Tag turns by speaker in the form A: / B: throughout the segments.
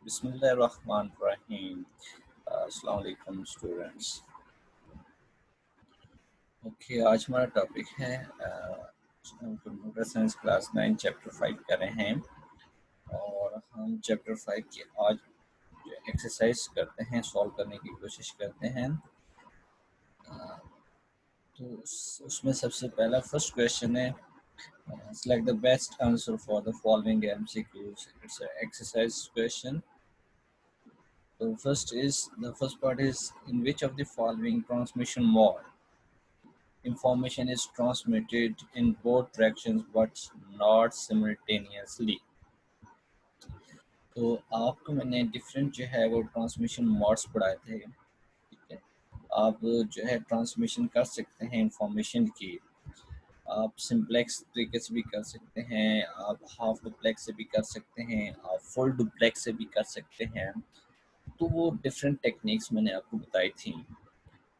A: Bismillahirrahmanirrahim. अस्सलाम वालेकुम students. Okay, आज हमारा टॉपिक है कंप्यूटर साइंस क्लास 9 चैप्टर 5 कर रहे हैं और हम चैप्टर 5 की आज एक्सरसाइज करते हैं, सॉल्व करने की कोशिश करते हैं। तो उसमें सबसे पहला फर्स्ट क्वेश्चन है, select the best answer for the following MCQs. It's an exercise question. So the first part is, in which of the following transmission mode information is transmitted in both directions but not simultaneously? तो आपको मैंने different जो है वो transmission modes पढ़ाए थे। ठीक है, आप जो है ट्रांसमिशन कर सकते हैं इंफॉर्मेशन की। आप सिंप्लेक्स तरीके से भी कर सकते हैं, आप हाफ डुप्लेक्स से भी कर सकते हैं, आप फुल डुप्लेक्स से भी कर सकते हैं। तो वो डिफरेंट टेक्निक्स मैंने आपको बताई थी।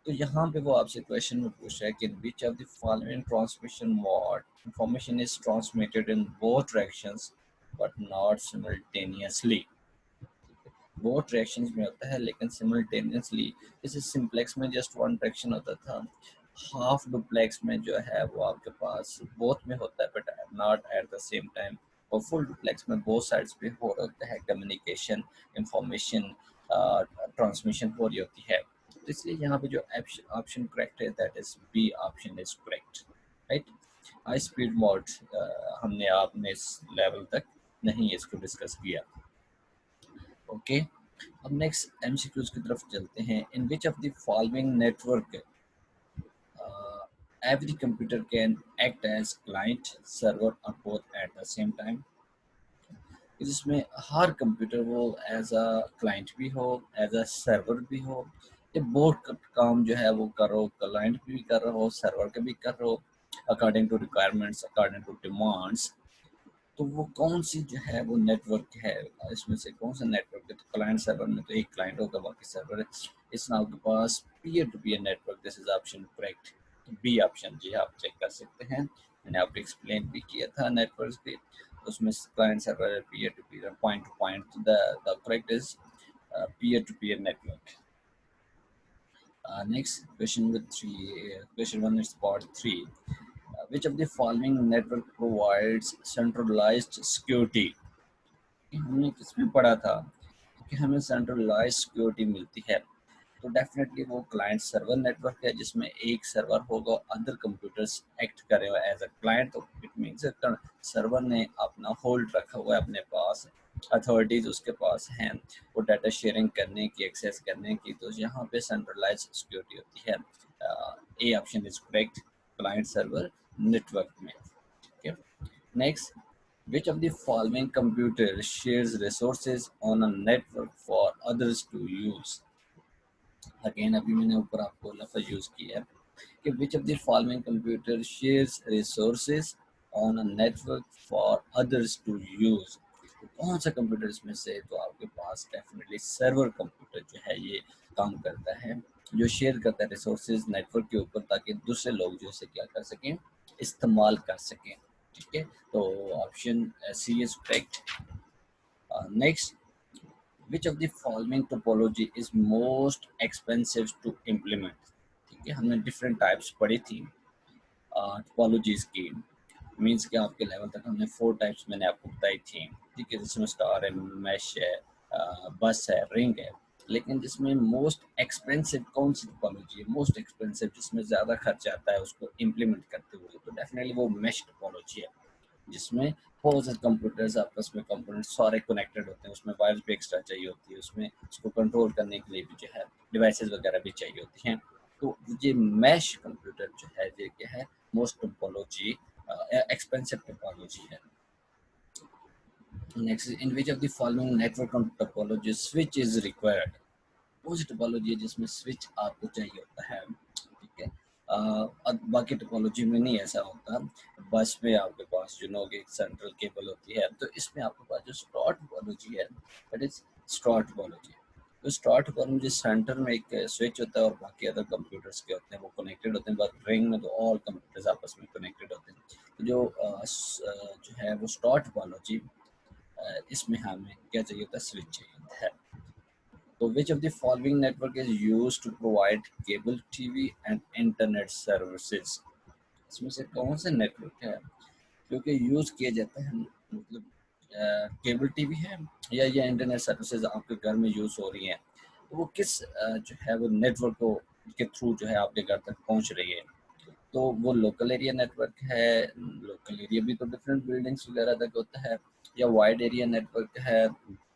A: तो यहाँ पे वो आपसे क्वेश्चन में पूछ रहा है कि विच of the following transmission mode information is transmitted in both directions but not simultaneously. Both directions में होता है लेकिन सिमल्टेनियसली। जैसे सिंप्लेक्स में जस्ट वन डायरेक्शन होता था, हाफ डुप्लेक्स में जो है वो आपके पास बोथ में होता है but not at the same time. और फुल डुप्लेक्स में बोथ साइड्स पे हो रहा है कम्युनिकेशन, इंफॉर्मेशन ट्रांसमिशन हो रही होती है। तो इसलिए यहाँ पे जो ऑप्शन करेक्ट है that is B option is correct, right. High speed mode हमने आपने इस लेवल तक नहीं इसको डिस्कस किया। ओके, अब नेक्स्ट एमसीक्यूज की तरफ चलते हैं। In which of the following network every computer can act as client server or both at the same time? जिसमें हर कंप्यूटर वो एज अ क्लाइंट भी हो, एज अ सर्वर भी हो, ये बोथ काम जो है वो करो, क्लाइंट भी कर रहे हो, सर्वर का भी कर रहे हो, according to requirements, according to demands. तो वो कौन सी जो है वो नेटवर्क है, इसमें से कौन सा नेटवर्क है? तो क्लाइंट सर्वर में तो एक क्लाइंट होगा, बाकी सर्वर है। इसमें आपके पास peer to peer network, this is option correct. तो बी ऑप्शन जी आप चेक कर सकते हैं, मैंने आपको एक्सप्लेन भी किया था नेटवर्क पे। तो उसमें client server, peer to peer, point to point, the correct is peer to peer network. Next question with three. Question one is part three. Which of the following network provides centralized security? हमने किसमें पढ़ा था कि हमें centralise security मिलती है? तो definitely वो क्लाइंट सर्वर नेटवर्क है जिसमें एक सर्वर होगा, अदर कंप्यूटर्स एक्ट करे हुए एज अ क्लाइंट। तो इट मीन्स सर्वर ने अपना होल्ड रखा हुआ है अपने पास, अथॉरिटीज उसके पास हैं वो डाटा शेयरिंग करने की, एक्सेस करने की। तो यहाँ पे सेंट्रलाइज सिक्योरिटी होती है। A option is correct, client server network में। ठीक है, next, which of the following computer shares resources on a network for others to use? Again अभी मैंने ऊपर आपको लफ्ज़ यूज किया है कि which of the following computer shares resources on a network for others to use? तो कौन सा कंप्यूटर इसमें से? तो आपके पास डेफिनेटली सर्वर कंप्यूटर जो है ये काम करता है, जो शेयर करता है रिसोर्सेज नेटवर्क के ऊपर, ताकि दूसरे लोग जो इसे क्या कर सकें, इस्तेमाल कर सकें। ठीक है, तो option C is correct. Next, which of the following topology is most expensive to implement? ठीक है, हमने डिफरेंट टाइप्स पढ़ी थी टोपोलॉजीज की। मींस कि आपके लेवल तक हमने 4 टाइप्स मैंने आपको बताई थी। ठीक है, जिसमें स्टार है, मैश है, बस है, रिंग है। लेकिन जिसमें मोस्ट एक्सपेंसिव कौन सी टोपोलॉजी है? मोस्ट एक्सपेंसिव जिसमें ज़्यादा खर्च आता है उसको इम्प्लीमेंट करते हुए, तो डेफिनेटली वो मैश टोपोलॉजी है, जिसमें बहुत सारे कंप्यूटर्स आपस में कंपोनेंट सारे कनेक्टेड होते हैं। उसमें वायर्स भी एक्स्ट्रा चाहिए होती है, उसमें उसको कंट्रोल करने के लिए भी जो है डिवाइसेस वगैरह भी चाहिए होती हैं। तो ये मैश कंप्यूटर जो है ये क्या है? मोस्ट टोपोलॉजी एक्सपेंसिव टोपोलॉजी है। Next, in which of the following network topology switch is required? कौन सी टोपोलॉजी है जिसमें स्विच आपको चाहिए होता है? ठीक है, बाकी टोपोलॉजी में नहीं ऐसा होता। बस में आपके पास जो नो एक सेंट्रल केबल होती है, तो इसमें आपके पास जो स्टार टोपोलॉजी है दैट इज स्टार टोपोलॉजी। तो स्टार टोपोलॉजी सेंटर में एक स्विच होता है और बाकी अदर कंप्यूटर्स के होते हैं वो कनेक्टेड होते हैं, बट रिंग में तो ऑल कंप्यूटर्स आपस में कनेक्टेड होते हैं। तो जो जो है वो स्टार टोपोलॉजी इसमें हमें क्या चाहिए होता है, स्विच चाहिए है। तो which of the following network is used to provide cable TV and internet services? इसमें से कौन सा नेटवर्क है क्योंकि यूज़ किया जाता है, मतलब केबल टीवी है या ये इंटरनेट सर्विसेज आपके घर में यूज़ हो रही हैं, तो वो किस जो है वो नेटवर्क को के थ्रू जो है आपके घर तक पहुंच रही है? तो वो लोकल एरिया नेटवर्क है, लोकल एरिया भी तो डिफरेंट बिल्डिंग्स वगैरह तक होता है, या वाइड एरिया नेटवर्क है,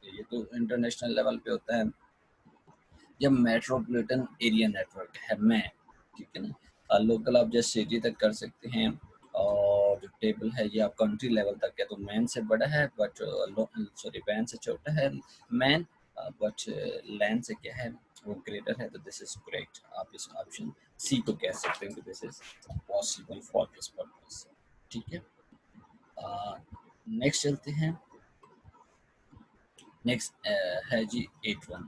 A: ये तो इंटरनेशनल लेवल पे होता है, या मेट्रोपॉलिटन एरिया नेटवर्क है मैं, ठीक है ना। लोकल आप जैसे सिटी तक कर सकते हैं, और जो टेबल है ये आप कंट्री लेवल तक है, तो मैन से बड़ा है बट सॉरी वैन से छोटा है मैन, बट लैंड से क्या है वो ग्रेटर है, तो दिस इज करेक्ट। आप इस ऑप्शन सी को कह सकते हैं कि this is possible for this purpose, ठीक है। नेक्स्ट चलते हैं। नेक्स्ट है जी 8 1,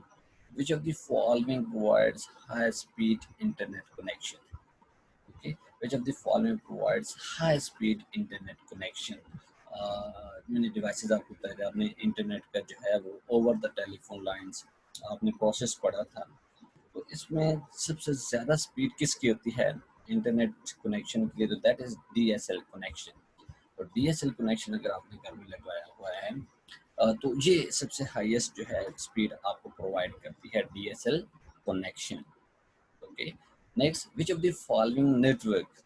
A: which of the following provides high speed internet connection? Okay, which of the following provides high speed internet connection? मैंने डिवाइसेस आपको बता दिया, आपने इंटरनेट का जो है वो ओवर द टेलीफोन लाइंस आपने प्रोसेस पढ़ा था, तो इसमें सबसे ज़्यादा स्पीड किसकी होती है इंटरनेट कनेक्शन के लिए? तो दैट इज DSL कनेक्शन। और DSL कनेक्शन अगर आपने घर में लगवाया हुआ है तो ये सबसे हाईएस्ट जो है स्पीड आपको प्रोवाइड करती है DSL connection. Okay, next, which of the following network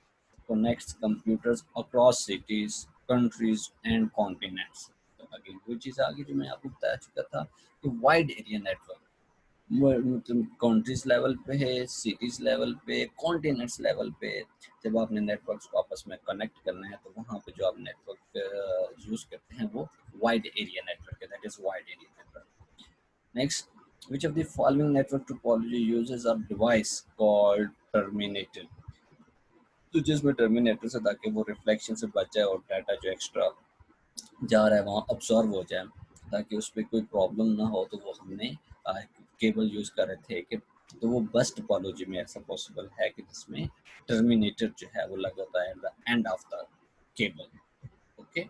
A: connects computers across cities, countries and continents? तो अगेन वही चीज़ आगे जो मैं आपको बता चुका था कि वाइड एरिया नेटवर्क मतलब कंट्रीज लेवल पे है, सिटीज लेवल पे, कॉन्टिनेंट्स लेवल पे। जब आपने नेटवर्क्स को आपस में कनेक्ट करना है तो वहाँ पे जो आप नेटवर्क यूज करते हैं वो वाइड एरिया नेटवर्क है, that is wide area network. Next, which of the following network topology uses a device called terminator? तो जिसमें टर्मिनेटर से ताकि वो रिफ्लेक्शन से बच जाए और डाटा जो एक्स्ट्रा जा रहा है वहाँ अब्जॉर्व हो जाए, ताकि उस पर कोई प्रॉब्लम ना हो, तो वो हमने केबल यूज़ कर रहे थे कि तो वो बस टोपोलॉजी में ऐसा पॉसिबल है कि जिसमें टर्मिनेटर जो है वो लगा होता है at the end of the cable. Okay,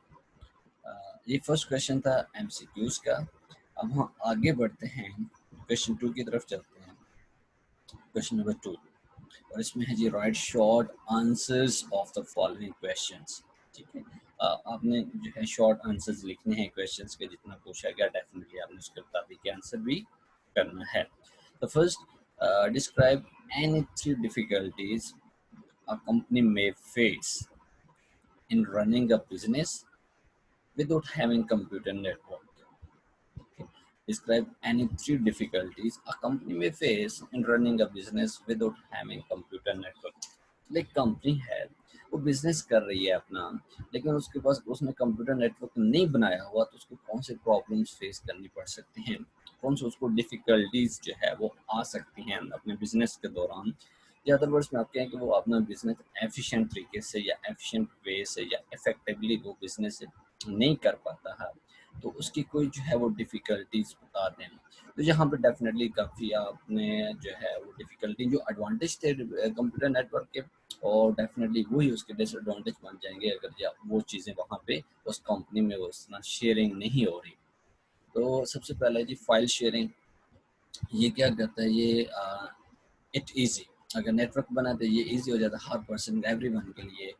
A: ये फर्स्ट क्वेश्चन था MCQs का। अब हम आगे बढ़ते हैं, क्वेश्चन 2 की तरफ चलते हैं। क्वेश्चन नंबर 2, और इसमें है जी write short answers of the following questions, ठीक है। आपने जो है शॉर्ट आंसर्स लिखने हैं क्वेश्चंस के, जितना पूछा गया डेफिनेटली आपने उसके मुताबिक के आंसर भी करना है। तो first, describe any 3 difficulties a company में face in running a business without having computer network. Describe any 3 difficulties a company may face in running a business without having computer network. Like company है, वो business कर रही है अपना, लेकिन उसके पास उसने कंप्यूटर नेटवर्क नहीं बनाया हुआ, तो उसको कौन से प्रॉब्लम्स फेस करनी पड़ सकती हैं, कौन से उसको डिफिकल्टीज जो है वो आ सकती हैं अपने बिजनेस के दौरान, या अदर वर्ड्स में आप कहें कि वो अपना बिजनेस एफिशिएंट तरीके से या एफिशिएंट वे से या इफेक्टिवली वो बिजनेस नहीं कर पाता है, तो उसकी कोई जो है वो डिफ़िकल्टीज़ बता दें। तो यहाँ पे डेफ़िनेटली काफ़ी आपने जो है वो डिफ़िकल्टी जो एडवांटेज थे कंप्यूटर नेटवर्क के, और डेफ़िनेटली वही उसके डिसएडवांटेज बन जाएँगे अगर या वो चीज़ें वहाँ पे उस कंपनी में वो इतना शेयरिंग नहीं हो रही। तो सबसे पहले जी फाइल शेयरिंग, ये क्या करता है, ये इट ईज़ी, अगर नेटवर्क बना तो ये ईज़ी हो जाता है हर पर्सन एवरीवन के लिए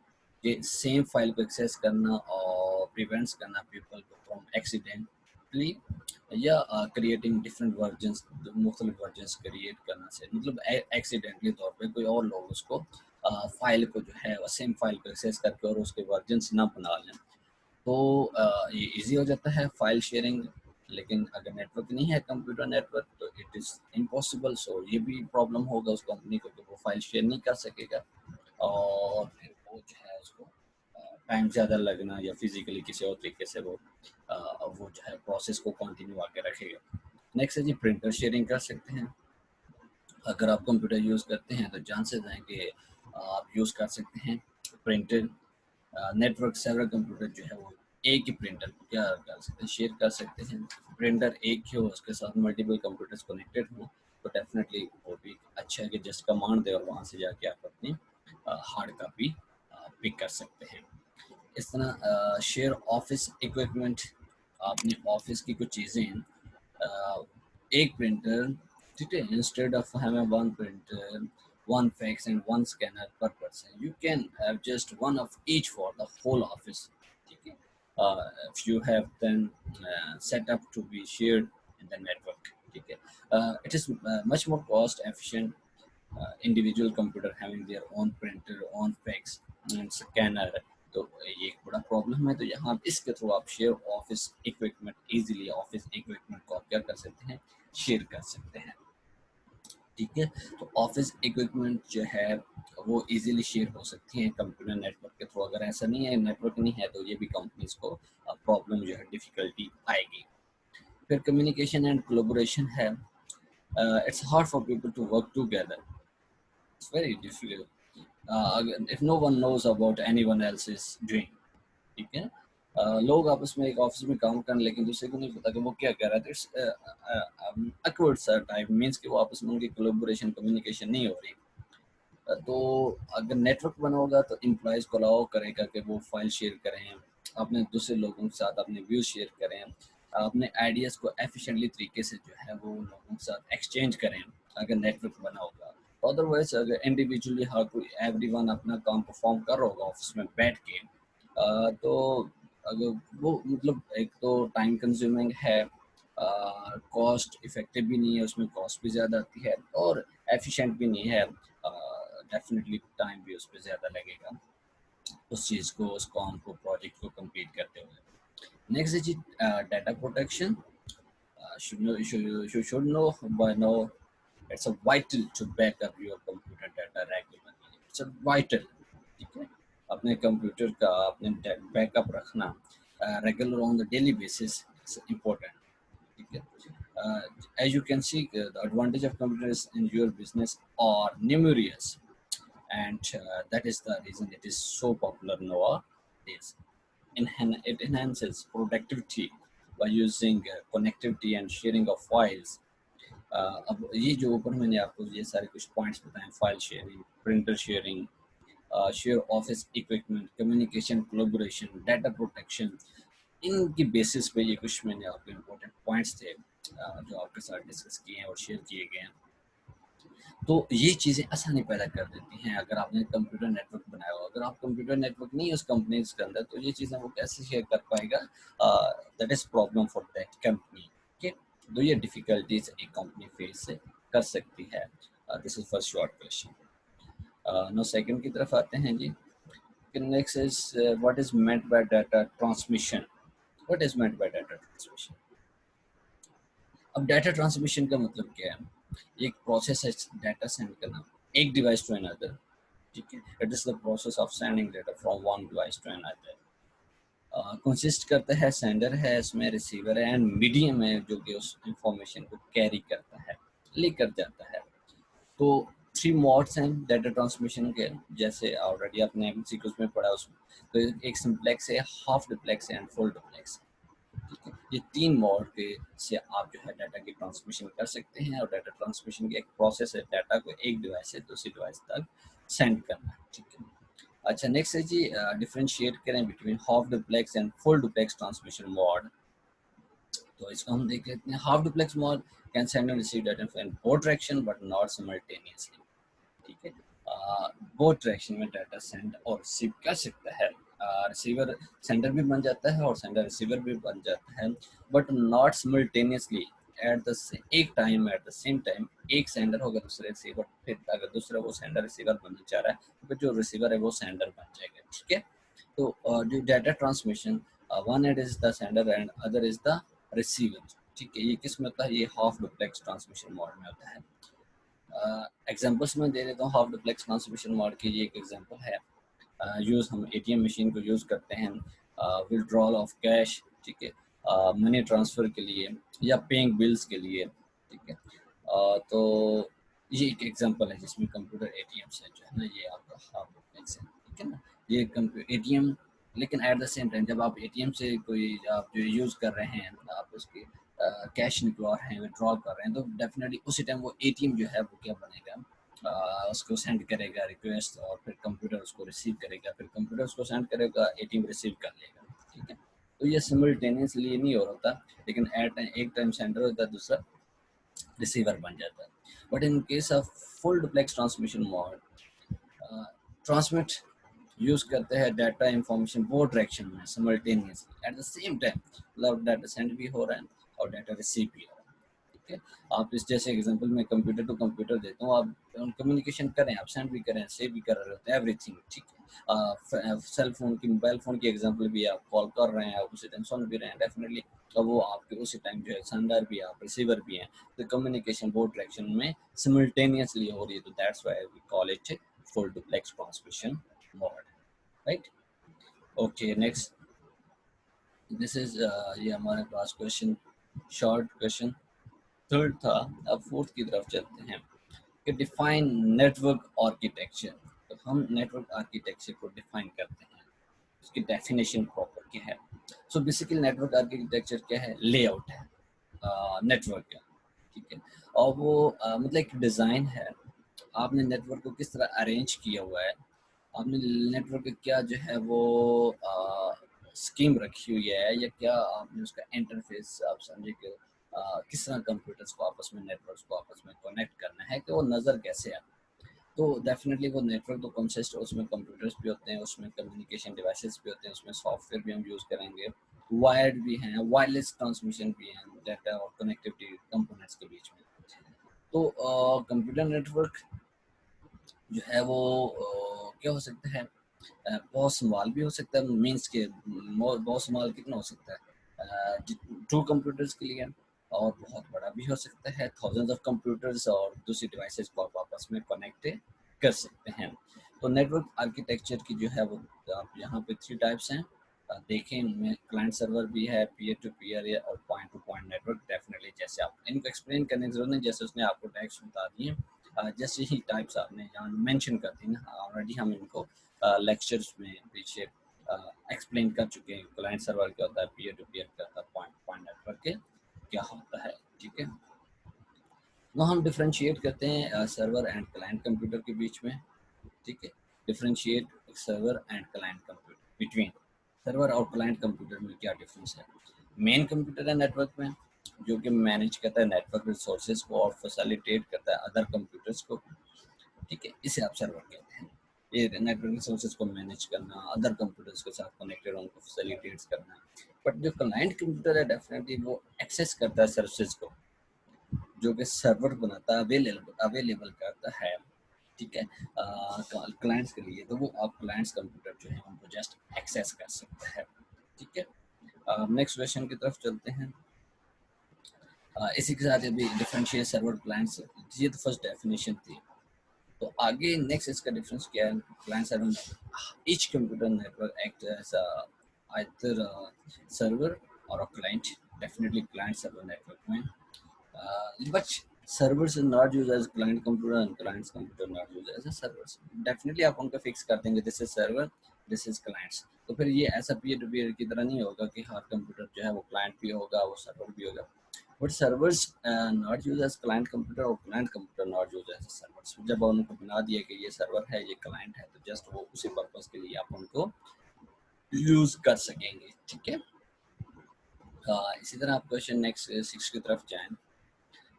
A: कि सेम फाइल को एक्सेस करना और प्रिवेंट्स करना पीपल को फ्रॉम एक्सीडेंटली या क्रिएटिंग डिफरेंट वर्जन्स, मुख्तलिफ वर्जन्स क्रिएट करना से, मतलब एक्सीडेंटली तौर पे कोई और लोग उसको फाइल को जो है सेम फाइल को एक्सेस करके और उसके वर्जन्स ना बना लें, तो ये इजी हो जाता है फाइल शेयरिंग। लेकिन अगर नेटवर्क नहीं है कंप्यूटर नेटवर्क तो इट इज़ इम्पॉसिबल, सो ये भी प्रॉब्लम होगा उस कंपनी को कि वो फाइल शेयर नहीं कर सकेगा, और फिर वो जो है उसको टाइम ज़्यादा लगना या फिजिकली किसी और तरीके से वो जो है प्रोसेस को कंटिन्यू आके रखेगा। नेक्स्ट है जी प्रिंटर शेयरिंग कर सकते हैं, अगर आप कंप्यूटर यूज़ करते हैं तो चांसेस हैं कि आप यूज़ कर सकते हैं प्रिंटर नेटवर्क, सेवरल कंप्यूटर जो है वो एक ही प्रिंटर को क्या कर सकते हैं, शेयर कर सकते हैं। प्रिंटर एक ही हो, उसके साथ मल्टीपल कंप्यूटर्स कनेक्टेड हो, तो डेफिनेटली वो भी अच्छा है कि जस्ट कमांड दे और वहाँ से जाके आप अपनी हार्ड कॉपी पिक कर सकते हैं। इस तरह शेयर ऑफिस इक्विपमेंट, अपने ऑफिस की कुछ चीज़ें एक प्रिंटर, ठीक है, instead of having one printer, one fax and one scanner per person, you can have just one of each for the whole office, ठीक है. If you have then set up to be shared in the network, ठीक है. It is much more cost efficient. Individual computer having their own printer, own fax and scanner, तो ये एक बड़ा problem है. तो यहाँ इसके थ्रू आप share office equipment, easily office equipment को आप क्या कर सकते हैं, शेयर कर सकते हैं, ठीक है. तो ऑफिस इक्विपमेंट जो है वो इजीली शेयर हो सकती है कंप्यूटर नेटवर्क के थ्रू. अगर ऐसा नहीं है, नेटवर्क नहीं है, तो ये भी कंपनीज को प्रॉब्लम जो है, डिफिकल्टी आएगी. फिर कम्युनिकेशन एंड कोलैबोरेशन है. It's hard for people to work together. It's very difficult if no one knows about anyone else is doing, ठीक है. लोग आपस में एक ऑफिस में काम कर, लेकिन दूसरे को नहीं पता कि वो क्या कर रहा है. इट्स awkward सा टाइप, मीन्स कि वो आपस में उनकी कोलैबोरेशन, कम्युनिकेशन नहीं हो रही. तो अगर नेटवर्क बना होगा तो एम्प्लॉयज को अलाउ करेगा कि वो फाइल शेयर करें, अपने दूसरे लोगों के साथ अपने व्यूज शेयर करें, अपने आइडियाज़ को एफिशिएंटली तरीके से जो है वो लोगों के साथ एक्सचेंज करें, अगर नेटवर्क बना होगा. अदरवाइज अगर इंडिविजुअली हर कोई, एवरीवन अपना काम परफॉर्म कर रहा होगा ऑफिस में बैठ के, तो अगर वो मतलब एक तो टाइम कंज्यूमिंग है, कॉस्ट इफेक्टिव भी नहीं है, उसमें कॉस्ट भी ज़्यादा आती है, और एफिशिएंट भी नहीं है. डेफिनेटली टाइम भी उस पर ज़्यादा लगेगा उस चीज़ को, उस काम को, प्रोजेक्ट को कंप्लीट करते हुए. नेक्स्ट है जी data protection. You should know by now it's a vital to back up your computer data regularly. It's a vital, ठीक है. अपने कंप्यूटर का अपने बैकअप रखना regular on the daily basis it's important, ठीक है. As you can see, the advantage of computers in your business are numerous, and that is the reason it is so popular nowadays. It enhances productivity by using connectivity and sharing of files. अब ये जो ऊपर मैंने आपको ये सारे कुछ points बताए, file sharing, printer sharing, share office equipment, communication, collaboration, data protection, इनकी बेसिस पे ये कुछ मैंने आपके इम्पोर्टेंट पॉइंट्स थे जो आपके साथ डिस्कस किए हैं और शेयर किए गए हैं. तो ये चीज़ें आसानी पैदा कर देती हैं अगर आपने कंप्यूटर नेटवर्क बनाया हो. अगर आप कंप्यूटर नेटवर्क नहीं है उस कंपनी के अंदर, तो ये चीज़ें वो कैसे शेयर कर पाएगा. That is problem for that company, ठीक. तो ये डिफिकल्टीज एक कंपनी फेस कर सकती है. This is first short question. No second की तरफ आते हैं जी. Next is what is meant by data transmission. What is meant by data transmission. अब डाटा ट्रांसमिशन का मतलब क्या है. एक प्रोसेस है डाटा सेंड करना एक डिवाइस टू अनदर, ठीक है. It is the process of sending data from one device to another. Consist करता है, सेंडर है, इसमें रिसीवर है, एंड मीडियम है जो कि उस इंफॉर्मेशन को कैरी करता है, लेकर जाता है. तो 3 मोड्स हैं डाटा ट्रांसमिशन के, जैसे ऑलरेडी आपने एमसीक्यूज में पढ़ा उसमें. तो एक सिंप्लेक्स है, half duplex and full duplex, ठीक है. ये 3 मोड के से आप जो है डाटा की ट्रांसमिशन कर सकते हैं, और डाटा ट्रांसमिशन की एक प्रोसेस है डाटा को एक डिवाइस से दूसरी डिवाइस तक सेंड करना, ठीक है. अच्छा, नेक्स्ट है जी डिफरेंशिएट करें between half duplex and full duplex transmission mode. तो इसको हम देख लेते हैं. Half duplex mode can send and receive data in both direction but not simultaneously, ठीक है. बोथ डायरेक्शन में डाटा सेंड और रिसीव कर सकता है. रिसीवर सेंडर भी बन जाता है और सेंडर रिसीवर भी बन जाता है, but not simultaneously at the एक time. At the same time एक सेंडर होगा, दूसरे रिसीवर, फिर अगर दूसरा वो सेंडर रिसीवर बनना चाह रहा है तो जो रिसीवर है वो सेंडर बन जाएगा, ठीक है. तो जो data transmission, one and is the sender and other is the receiver, ठीक है. ये किस में होता है, ये हाफ डुप्लेक्स ट्रांसमिशन मोड में होता है. एग्जांपल्स में दे देता हूँ हाफ डुप्लेक्स ट्रांसमिशन मोड की. ये एक एग्जांपल है. यूज़ हम एटीएम मशीन को यूज़ करते हैं विड्रॉल ऑफ कैश, ठीक है, मनी ट्रांसफ़र के लिए या पेइंग बिल्स के लिए, ठीक है. तो ये एक एग्जांपल है जिसमें कंप्यूटर एटीएम से जो है ना, ये आपका हाफ डुप्लेक्स है, ठीक है ना. ये एटीएम, लेकिन एट द सेम टाइम जब आप एटीएम से कोई आप जो यूज़ कर रहे हैं, आप उसके कैश निकलवा रहे हैं, विड्रॉल कर रहे हैं, तो डेफिनेटली उसी टाइम वो एटीएम जो है वो क्या बनेगा, उसको सेंड करेगा रिक्वेस्ट, और फिर कंप्यूटर उसको रिसीव करेगा, फिर कंप्यूटर उसको सेंड करेगा, एटीएम रिसीव कर लेगा, ठीक है. तो ये सिमल्टेनियसली नहीं हो रहा, लेकिन एट एक टाइम सेंडर होता है, दूसरा रिसीवर बन जाता है. But in case of full duplex transmission mode, transmit use करते हैं डाटा इंफॉर्मेशन बोथ डायरेक्शन में simultaneously at the same time, मतलब डाटा सेंड भी हो रहा है और डाटा रिसीव भी हो रहा है. ठीक है, आप इस जैसे एग्जांपल में कंप्यूटर टू कंप्यूटर देता हूँ, आप कम्युनिकेशन करें, आप सेंड भी करें, सेव भी कर रहे होते हैं, एवरीथिंग. ठीक है, सेल फोन की, मोबाइल फोन की एग्जांपल भी, आप कॉल कर रहे हैं, आप उसी टाइम सुन भी रहे हैं, डेफिनेटली तो वो आपके उसी टाइम जो है सेंडर भी है, आप रिसीवर भी हैं, तो कम्युनिकेशन बोथ डायरेक्शन में सिमल्टेनियसली हो रही है, तो that's why we call it full duplex transmission mode, right. Okay, next, this is ये हमारे पास क्वेश्चन, शॉर्ट क्वेश्चन थर्ड था. अब फोर्थ की तरफ चलते हैं कि डिफाइन नेटवर्क आर्किटेक्चर. तो हम नेटवर्क आर्किटेक्चर को डिफाइन करते हैं, उसकी डेफिनेशन प्रॉपर क्या है. सो बेसिकली नेटवर्क आर्किटेक्चर क्या है, लेआउट है नेटवर्क का. ठीक है, और वो मतलब एक डिज़ाइन है, आपने नेटवर्क को किस तरह अरेंज किया हुआ है, आपने नेटवर्क का क्या जो है वो स्कीम रखी हुई है, या क्या आपने उसका इंटरफेस आप समझे कि किस तरह कंप्यूटर्स को आपस में, नेटवर्क्स को आपस में कनेक्ट करना है, कि वो नज़र कैसे है. तो डेफिनेटली वो नेटवर्क तो कंसिस्ट, उसमें कंप्यूटर्स भी होते हैं, उसमें कम्युनिकेशन डिवाइसेस भी होते हैं, उसमें सॉफ्टवेयर भी हम यूज़ करेंगे, वायर्ड भी हैं, वायरलेस ट्रांसमिशन भी हैं, डाटा और कनेक्टिविटी कंपोनेंट्स के बीच में. तो कंप्यूटर नेटवर्क जो है वो क्या हो सकता है, बहुत स्मॉल भी हो सकता है, मीन्स के बहुत स्मॉल कितना हो सकता है, टू कंप्यूटर्स के लिए, और बहुत बड़ा भी हो सकता है, थाउजेंड्स ऑफ कंप्यूटर्स और दूसरी डिवाइसेस को आप आपस में कनेक्ट कर सकते हैं. तो नेटवर्क आर्किटेक्चर की जो है वो, आप यहाँ पे 3 टाइप्स हैं, देखें उनमें क्लाइंट सर्वर भी है, पीयर टू पीयर और point to point network. Definitely जैसे आप इनको एक्सप्लेन करने की जरूरत नहीं, जैसे उसने आपको टैग्स बता दिए, जैसे ही टाइप्स आपने यहाँ मेंशन कर दी ना, ऑलरेडी हम इनको लेक्चर्स में पीछे एक्सप्लेन कर चुके हैं. क्लाइंट सर्वर क्या होता है, पीयर टू पीयर क्या होता है, पॉइंट टू पॉइंट नेटवर्क के क्या होता है. ठीक है, तो हम डिफ्रेंशिएट करते हैं सर्वर एंड क्लाइंट कंप्यूटर के बीच में. ठीक है, differentiate server and client computer between, server और क्लाइंट कंप्यूटर में क्या डिफरेंस है. मेन कंप्यूटर है नेटवर्क में, जो कि मैनेज करता है नेटवर्क रिसोर्सेज को और फैसिलिटेट करता है अदर कंप्यूटर्स को. ठीक है, इसे आप सर्वर कहते हैं. ये नेटवर्क रिसोर्सेज को मैनेज करना, अदर कंप्यूटर्स के साथ कनेक्टेड उनको फैसिलिटेट्स करना. बट जो क्लाइंट कंप्यूटर है, डेफिनेटली वो एक्सेस करता है सर्विसेज को, जो कि सर्वर बनाता है, अवेलेबल करता है. ठीक है, क्लाइंट्स के लिए, तो वो आप क्लाइंट्स कंप्यूटर जो है उनको जस्ट एक्सेस कर सकते हैं. ठीक है, नेक्स्ट क्वेश्चन की तरफ चलते हैं. इसी के साथ अभी डिफरेंशिएट सर्वर क्लाइंट्स, ये तो फर्स्ट डेफिनेशन थी. तो आगे नेक्स्ट इसका डिफरेंस क्या है, client server, each computer network act as either server और a client. Definitely client server network में, but servers are not used as client computer and clients computer not used as a servers. Definitely आप उनका fix कर देंगे, this is server, this is clients. तो फिर ये ऐसा पीयर टू पीयर की तरह नहीं होगा कि हर कंप्यूटर जो है वो क्लाइंट भी होगा, वो सर्वर भी होगा. But servers not use as client computer और client computer not use as servers. जब उनको बना दिया कि ये सर्वर है, ये क्लाइंट है, तो जस्ट वो उसी पर्पज के लिए आप उनको यूज कर सकेंगे. ठीक है, इसी तरह आप क्वेश्चन नेक्स्ट 6 की तरफ जाएं.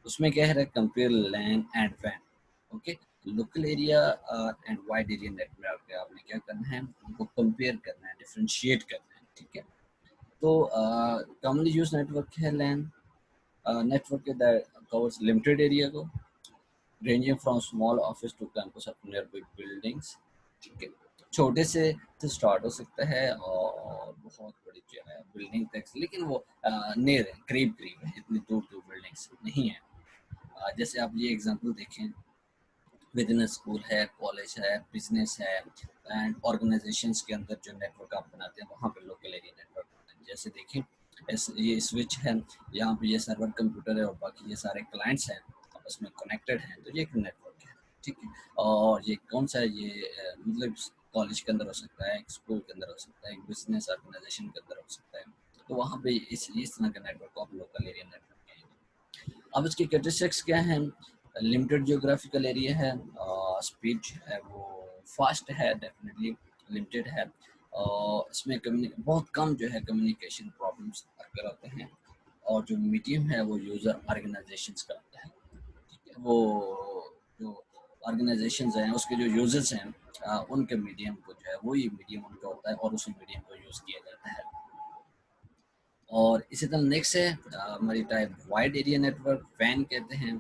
A: उसमें क्या है, कंपेयर लैन एंड वैन. Okay, local area and wide area network आपने क्या करना है, उनको कंपेयर करना है, डिफरेंशिएट करना है. ठीक है, तो कॉमनली यूज नेटवर्क है LAN network that covers limited area को, ranging from small office to campus of near big buildings. ठीक है, छोटे से स्टार्ट हो सकता है और बहुत बड़ी जो है बिल्डिंग तक, लेकिन वो नियर है, करीब करीब है, इतनी दूर दूर बिल्डिंग्स नहीं है. जैसे आप ये एग्जांपल देखें, विद इन स्कूल है, कॉलेज है, बिजनेस है एंड ऑर्गेनाइजेशंस के अंदर जो नेटवर्क आप बनाते हैं, वहाँ पे लोकल एरिया नेटवर्क होते हैं. जैसे देखें, ये स्विच है, यहाँ पे ये सर्वर कंप्यूटर है और बाकी ये सारे क्लाइंट्स हैं, आपस में कनेक्टेड हैं, तो ये एक नेटवर्क है. ठीक है, और ये कौन सा है, ये मतलब कॉलेज के अंदर हो सकता है, एक स्कूल के अंदर हो सकता है, एक बिजनेस ऑर्गेनाइजेशन के अंदर हो सकता है. तो वहाँ पे इस तरह का नेटवर्क को आप लोकल एरिया नेटवर्क कहेंगे. अब इसके कैरेक्टरिस्टिक्स क्या हैं, लिमिटेड जियोग्राफिकल एरिया है, स्पीड है वो फास्ट है, डेफिनेटली लिमिटेड है, इसमें बहुत कम जो है कम्युनिकेशन प्रॉब्लम्स अक्कर होते हैं, और जो मीडियम है वो यूज़र ऑर्गेनाइजेशंस का होता है। ठीक है, वो जो ऑर्गेनाइजेशंस हैं उसके जो यूजर्स हैं, उनके मीडियम को जो है वही मीडियम उनका होता है और उसी मीडियम को यूज़ किया जाता है। और इसी तरह नेक्स्ट है हमारी टाइप वाइड एरिया नेटवर्क, वैन कहते हैं।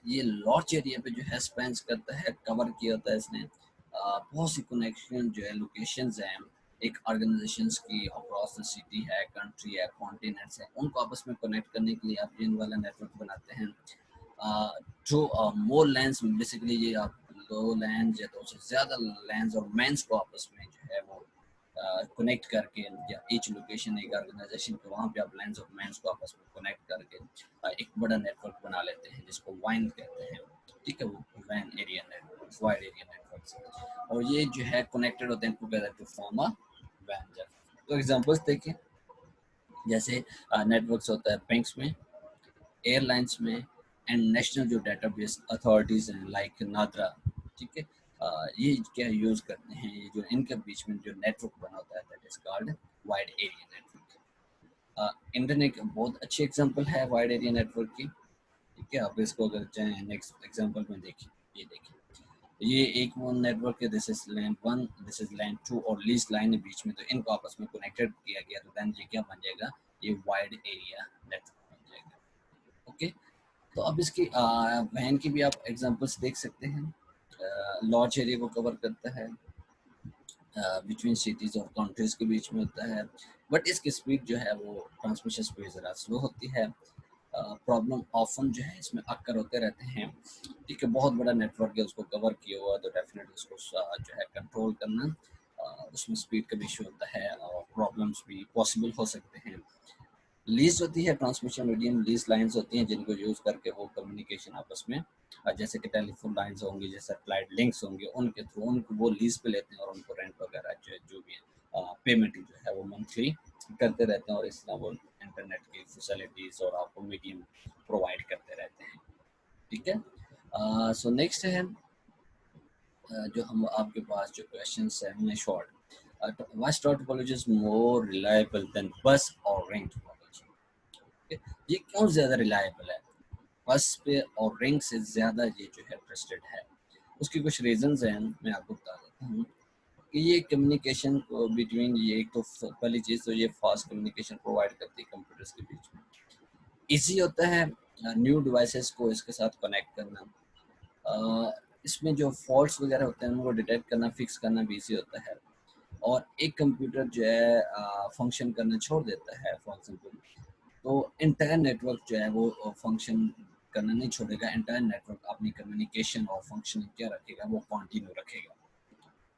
A: ये लार्ज एरिया पे जो है स्पेंस करता है, कवर किया होता है इसने। बहुत सी कनेक्शन जो है लोकेशंस हैं एक ऑर्गेनाइजेशंस की अक्रॉस द सिटी है, कंट्री है, कॉन्टिनेंट्स है, उनको आपस में कनेक्ट करने के लिए आप इन वाला नेटवर्क बनाते हैं। जो मोर लैंड्स बेसिकली ये आप लो लैंड या तो उससे ज़्यादा लैंड्स और मैंस को आपस में जो है वो कनेक्ट करके, या ईच लोकेशन एक ऑर्गेनाइजेशन के वहाँ पे आप लैंड्स और मैंस को आपस में कनेक्ट करके एक बड़ा नेटवर्क बना लेते हैं जिसको वाइन कहते हैं। ठीक है, वो वैन area network, wide area network, और ये जो है कनेक्टेड होते हैं टुगेदर टू फॉर्म अ वैन। तो एग्जांपल्स देखें, जैसे नेटवर्क्स होता है बैंक्स में, एयरलाइंस में, एंड नेशनल जो डेटाबेस अथॉरिटीज़ हैं लाइक नादरा। ठीक है, ये क्या यूज़ करते हैं, ये जो इनके बीच में जो नेटवर्क बना होता है that is called wide area network. Internet बहुत अच्छी एग्जांपल है वाइड एरिया नेटवर्क की। ठीक है, आप इसको अगर चाहें नेक्स्ट एग्जांपल में देखिए, ये देखिए, ये एक वो नेटवर्क है, this is LAN one, this is LAN two, और लीज लाइन है बीच में, तो इनको आपस में कनेक्टेड किया गया, तो देन ये क्या बन जाएगा, ये वाइड एरिया नेटवर्क बन जाएगा। ओके, तो अब इसकी वैन की भी आप एग्जांपल्स देख सकते हैं। लॉर्ज एरिया को कवर करता है, बिटवीन सिटीज़ और कंट्रीज़ के बीच में होता है, बट इसकी स्पीड जो है वो ट्रांसमिशन स्पीड ज़रा स्लो होती है। प्रॉब्लम ऑफन जो है इसमें अक्कर होते रहते हैं। ठीक है, बहुत बड़ा नेटवर्क है, उसको कवर किया हुआ, तो डेफिनेटली उसको जो है कंट्रोल करना, उसमें स्पीड का भी इशू होता है और प्रॉब्लम्स भी पॉसिबल हो सकते हैं। लीज होती है ट्रांसमिशन मीडियम, लीज लाइंस होती हैं जिनको यूज़ करके वो कम्युनिकेशन आपस में, जैसे कि टेलीफोन लाइंस होंगी, जैसे सैटेलाइट लिंक्स होंगे, उनके थ्रू उनको वो लीज पे लेते हैं और उनको रेंट वगैरह जो भी है पेमेंट जो है वो मंथली करते रहते हैं, और इस तरह वो इंटरनेट की फैसिलिटीज़ और आपको मीडियम प्रोवाइड करते रहते हैं। ठीक है, सो नेक्स्ट है जो हम आपके पास जो क्वेश्चन है उन्हें short, why star topology is more reliable than bus और ring topology? ये क्यों ज़्यादा रिलायबल है, बस पे और रिंग से ज़्यादा ये जो है ट्रस्टेड है? उसकी कुछ रीजंस हैं, मैं आपको बता देता हूँ कि ये कम्युनिकेशन को बिटवीन, ये एक तो पहली चीज़ तो ये फास्ट कम्युनिकेशन प्रोवाइड करती है कंप्यूटर्स के बीच में, इजी होता है न्यू डिवाइसेस को इसके साथ कनेक्ट करना, इसमें जो फॉल्ट्स वगैरह होते हैं उनको डिटेक्ट करना, फिक्स करना भी ईजी होता है, और एक कंप्यूटर जो है फंक्शन करना छोड़ देता है फॉर एग्जाम्पल, तो इंटायर नेटवर्क जो है वो फंक्शन करना नहीं छोड़ेगा, इंटायर नेटवर्क अपनी कम्युनिकेशन और फंक्शनिंग क्या रखेगा, वो कंटिन्यू रखेगा।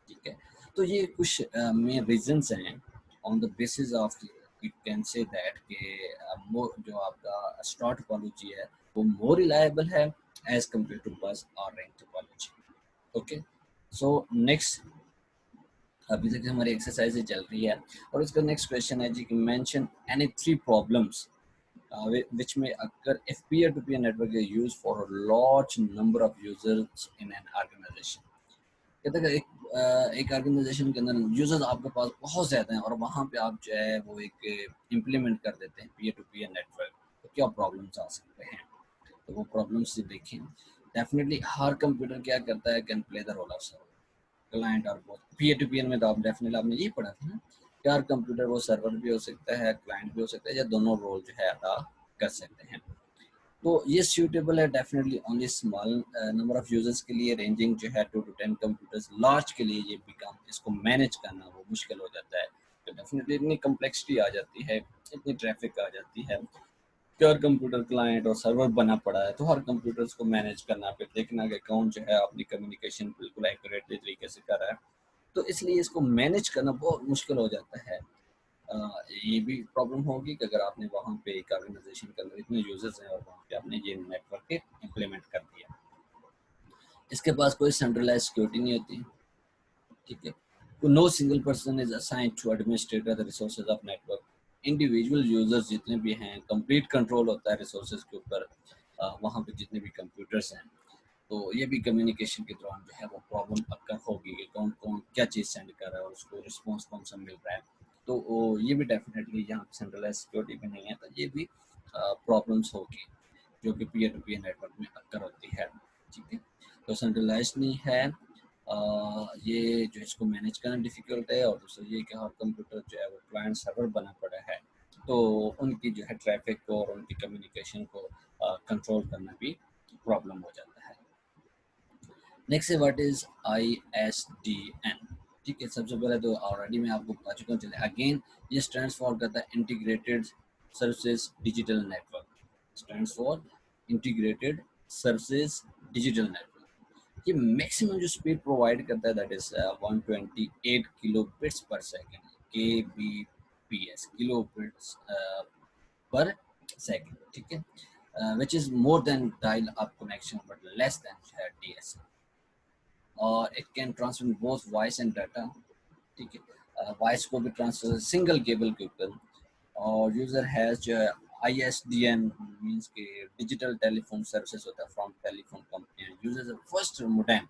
A: ठीक है, तो ये कुछ मेन रीजंस हैं on the basis of you can say that कि जो आपका स्टार टोपोलॉजी है वो मोर रिलायबल है एज कम्पेयर टू बस और ring topology. Okay, so next, अभी तक हमारी एक्सरसाइज चल रही है, और इसका नेक्स्ट क्वेश्चन है जी कि mention any three problems which may occur if peer-to-peer network is used for a large number of users in an organization। कहते हैं एक ऑर्गेनाइजेशन के अंदर यूजर्स आपके पास बहुत ज़्यादा हैं और वहाँ पे आप जो है वो एक इम्प्लीमेंट कर देते हैं पीयर टू पीयर नेटवर्क, तो क्या प्रॉब्लम्स आ सकते हैं? तो वो प्रॉब्लम्स से देखें, डेफिनेटली हर कंप्यूटर क्या करता है, can play the role of server, client और बोथ। पीयर टू पीयर में तो आप डेफिनेटली आपने ये पढ़ा था ना कि हर कंप्यूटर वो सर्वर भी हो सकता है, क्लाइंट भी हो सकता है, या दोनों रोल जो है अदा कर सकते हैं। तो ये सूटेबल है definitely only small number of users के लिए, रेंजिंग जो है 2 to 10 कंप्यूटर्स। लार्ज के लिए ये बिकम, इसको मैनेज करना वो मुश्किल हो जाता है, तो डेफिनेटली इतनी कम्प्लेक्सिटी आ जाती है, इतनी ट्रैफिक आ जाती है कि हर कंप्यूटर क्लाइंट और सर्वर बना पड़ा है, तो हर कंप्यूटर्स को मैनेज करना, फिर देखना कि कौन जो है अपनी कम्युनिकेशन बिल्कुल एक्यूरेटली तरीके से कर रहा है, तो इसलिए इसको मैनेज करना बहुत मुश्किल हो जाता है। ये भी प्रॉब्लम होगी कि अगर आपने वहाँ पे एक ऑर्गेनाइजेशन के अंदर इतने यूजर्स हैं और वहाँ पे आपने ये नेटवर्क इम्प्लीमेंट कर दिया, इसके पास कोई सेंट्रलाइज सिक्योरिटी नहीं होती। ठीक है, तो no single person is assigned to administrator the resources of network. Individual users जितने भी हैं, कंप्लीट कंट्रोल होता है रिसोर्सेज के ऊपर, वहाँ पे जितने भी कंप्यूटर्स हैं। तो ये भी कम्युनिकेशन के दौरान जो है वो प्रॉब्लम अक्कर होगी कि कौन कौन क्या चीज़ सेंड कर रहा है और उसको रिस्पॉन्स कौन सा मिल रहा है। तो ये भी डेफिनेटली यहाँ सेंट्रलाइज सिक्योरिटी में नहीं है, तो ये भी प्रॉब्लम्स होगी जो कि पीयर टू पीयर नेटवर्क में अक्कर होती है। ठीक है, तो सेंट्रलाइज नहीं है, ये जो इसको मैनेज करना डिफ़िकल्ट है, और दूसरा ये कि हर कंप्यूटर जो है वो क्लाइंट सर्वर बना पड़ा है, तो उनकी जो है ट्रैफिक को और उनकी कम्युनिकेशन को कंट्रोल करना भी प्रॉब्लम हो जाता है। नेक्स्ट है व्हाट इज ISDN। ठीक है, सबसे पहले तो ऑलरेडी मैं आपको बता चुका हूँ, चलिए अगेन ये स्टैंड्स फॉर करता है integrated services digital network, stands for integrated services digital network. ये मैक्सिमम जो स्पीड प्रोवाइड करता है दैट इज 128 किलो बिट्स पर सेकेंड, KBPS, किलो बिट्स पर सेकेंड। ठीक है, which is more than dial up connection but less than shared DSL, और it can transfer both voice and data. ठीक है, वॉइस को भी ट्रांसफर सिंगल केबल के ऊपर, और यूजर हैज जो है ISDN मींस के डिजिटल टेलीफोन सर्विसेज होता है from telephone company, users first modem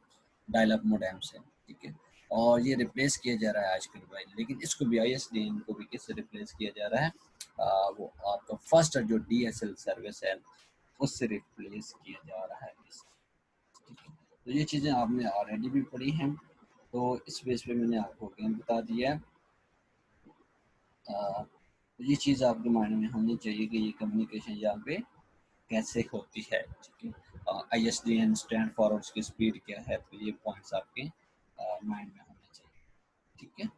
A: dial up modem से। ठीक है, और ये रिप्लेस किया जा रहा है आजकल भाई, लेकिन इसको भी ISDN को भी किससे रिप्लेस किया जा रहा है, वो आपका फर्स्ट जो DSL सर्विस है उससे रिप्लेस किया जा रहा है। ठीक है, तो ये चीज़ें आपने ऑलरेडी भी पढ़ी हैं, तो इस बेस पे मैंने आपको अगेन बता दिया है। तो ये चीज़ आपके माइंड में होनी चाहिए कि ये कम्युनिकेशन यहाँ पे कैसे होती है। ठीक है, ISDN स्टैंड फॉर उसकी स्पीड क्या है, तो ये पॉइंट्स आपके माइंड में होने चाहिए। ठीक है,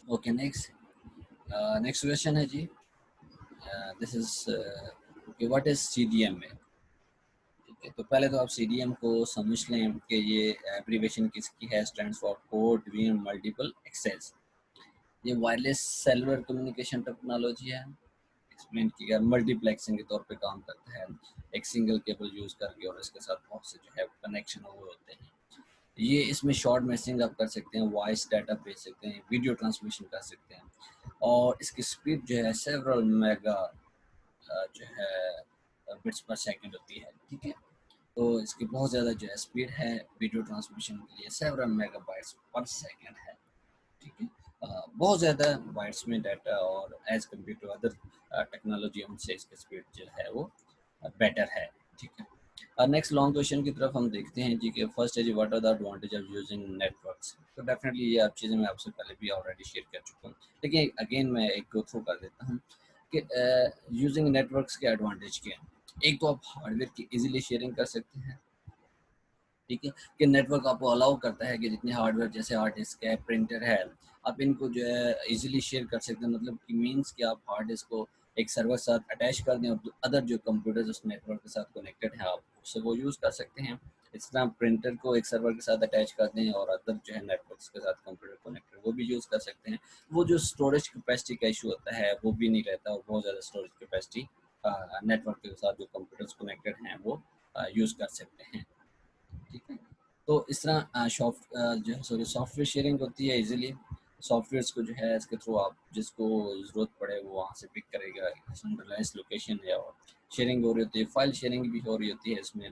A: ओके नेक्स्ट, नेक्स्ट क्वेश्चन है जी, this is what is CDMA। ठीक है, तो पहले तो आप CDM को समझ लें कि ये एब्रीवेशन किसकी है, stands for code division multiple access. ये वायरलेस सेलुलर कम्युनिकेशन टेक्नोलॉजी है, एक्सप्लेन किया, मल्टीप्लेक्सिंग के तौर पे काम करता है, एक सिंगल केबल यूज करके और इसके साथ बहुत से जो है कनेक्शन हुए होते हैं। ये इसमें शॉर्ट मैसेजिंग आप कर सकते हैं, वॉइस डाटा भेज सकते हैं, वीडियो ट्रांसमिशन कर सकते हैं, और इसकी स्पीड जो है सेवरल मेगा जो है बिट्स पर सेकंड होती है। ठीक है, तो इसकी बहुत ज़्यादा जो है स्पीड है वीडियो ट्रांसमिशन के लिए, सेवरल मेगाबाइट्स पर सेकंड है। ठीक है, बहुत ज़्यादा बाइट्स में डाटा, और as compare to other technology उनसे इसकी स्पीड जो है वो बेटर है। ठीक है, नेक्स्ट लॉन्ग क्वेश्चन की तरफ हम देखते हैं जी, कि फर्स्ट है जी what are the advantage of using networks. तो डेफिनेटली ये आप चीज़ें मैं आपसे पहले भी ऑलरेडी शेयर कर चुका हूँ, लेकिन अगेन मैं एक गो थ्रू कर देता हूँ कि यूजिंग नेटवर्क्स के एडवांटेज क्या हैं। एक तो आप हार्डवेयर की इजीली शेयरिंग कर सकते हैं। ठीक है, कि नेटवर्क आपको अलाउ करता है कि जितने हार्डवेयर जैसे हार्ड डिस्क है, प्रिंटर है, आप इनको जो है इजीली शेयर कर सकते हैं, मतलब कि मींस कि आप हार्ड डिस्क को एक सर्वर साथ अटैच कर दें और अदर जो कंप्यूटर्स उस नेटवर्क के साथ कनेक्टेड है आप उससे वो यूज़ कर सकते हैं। इस तरह प्रिंटर को एक सर्वर के साथ अटैच कर दें और अदर जो है नेटवर्क्स के साथ कंप्यूटर कनेक्टेड वो भी यूज़ कर सकते हैं। वो जो स्टोरेज कैपेसिटी का इशू होता है वो भी नहीं रहता, और बहुत ज़्यादा स्टोरेज कैपेसिटी नेटवर्क के साथ जो कंप्यूटर्स कनेक्टेड हैं वो यूज़ कर सकते हैं। ठीक है, तो इस तरह जो है सॉरी सॉफ्टवेयर शेयरिंग होती है इजीली। सॉफ्टवेयर्स को जो है इसके थ्रू आप जिसको ज़रूरत पड़े वो वहाँ से पिक करेगा, सेंट्रलाइज लोकेशन है, और शेयरिंग हो रही होती है, फाइल शेयरिंग भी हो रही होती है इसमें।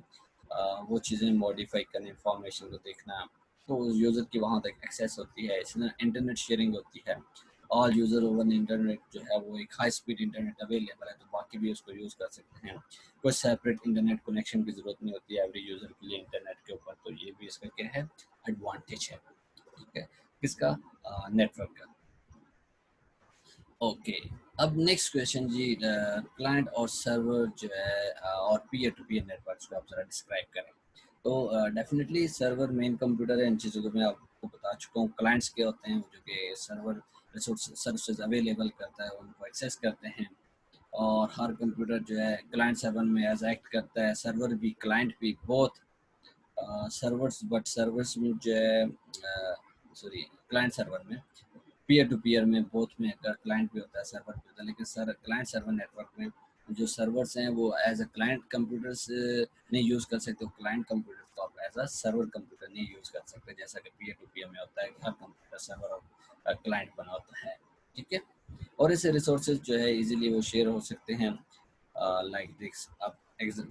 A: वो चीज़ें मॉडिफाई करना, इंफॉर्मेशन को देखना, तो यूज़र की वहाँ तक एक्सेस होती है। इसमें इंटरनेट शेयरिंग होती है, ऑल यूज़र ओवर इंटरनेट जो है वो एक हाई स्पीड इंटरनेट अवेलेबल है, तो बाकी भी उसको यूज़ कर सकते हैं। कोई सेपरेट इंटरनेट कनेक्शन की ज़रूरत नहीं होती है एवरी यूज़र के लिए इंटरनेट के ऊपर, तो ये भी इसका क्या है एडवांटेज है। ठीक है, किसका, नेटवर्क का। ओके, अब नेक्स्ट क्वेश्चन जी, क्लाइंट और सर्वर जो है और पीयर टू पीयर नेटवर्क्स को आप ज़रा डिस्क्राइब करें। तो डेफिनेटली सर्वर मेन कंप्यूटर है, इन चीज़ों को मैं आपको बता चुका हूँ। क्लाइंट्स क्या होते हैं, जो कि सर्वर रिसोर्स सर्विसेज अवेलेबल करता है उनको एक्सेस करते हैं, और हर कंप्यूटर जो है क्लाइंट सर्वर में एज एक्ट करता है, सर्वर भी क्लाइंट भी बोथ सर्वर्स, बट सर्वर्स में जो है सॉरी क्लाइंट सर्वर में पीयर टू पीयर में बोथ में अगर क्लाइंट भी होता है सर्वर भी होता है, लेकिन सर क्लाइंट सर्वर नेटवर्क में जो सर्वर्स हैं वो एज अ क्लाइंट कंप्यूटर्स नहीं यूज़ कर सकते, क्लाइंट कंप्यूटर को आप एज अ सर्वर कंप्यूटर नहीं यूज़ कर सकते, जैसा कि पीयर टू पीयर में होता है कि हर कंप्यूटर सर्वर और क्लाइंट बना होता है, ठीक है। और इससे रिसोर्सेज जो है इजीली वो शेयर हो सकते हैं। लाइक दिस, आप